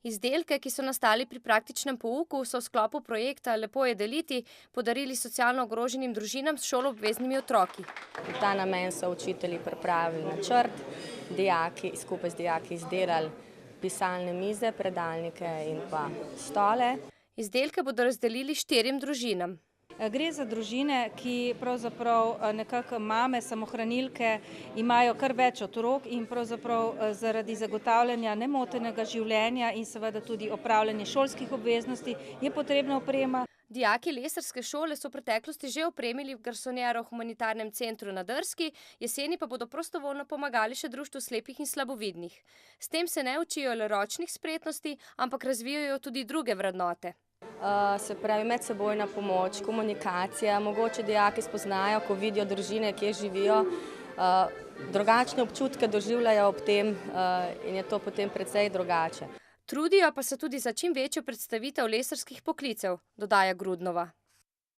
Izdelke, ki so nastali pri praktičnem pouku, so v sklopu projekta Lepo je deliti podarili socialno ogroženim družinam s šoloobveznimi otroki. V ta namen so učitelji pripravili načrt, dijaki skupaj z dijaki izdelali pisalne mize, predalnike in pa stole. Izdelke bodo razdelili 4 družinam. Gre za družine, ki pravzaprav nekako mame, samohranilke, imajo kar več otrok in pravzaprav zaradi zagotavljanja nemotenega življenja in seveda tudi opravljanja šolskih obveznosti je potrebna oprema. Dijaki lesarske šole so v preteklosti že opremili garsonjero v humanitarnem centru na Drski, jeseni pa bodo prostovoljno pomagali še društvu slepih in slabovidnih. S tem se ne učijo le ročnih spretnosti, ampak razvijajo tudi druge vrednote. Se pravi medsebojna pomoč, komunikacija, mogoče dijaki spoznajo, ko vidijo družine, kje živijo, drugačne občutke doživljajo ob tem in je to potem precej drugače. Trudijo pa se tudi za čim večjo predstavitev lesarskih poklicev, dodaja Grudnova.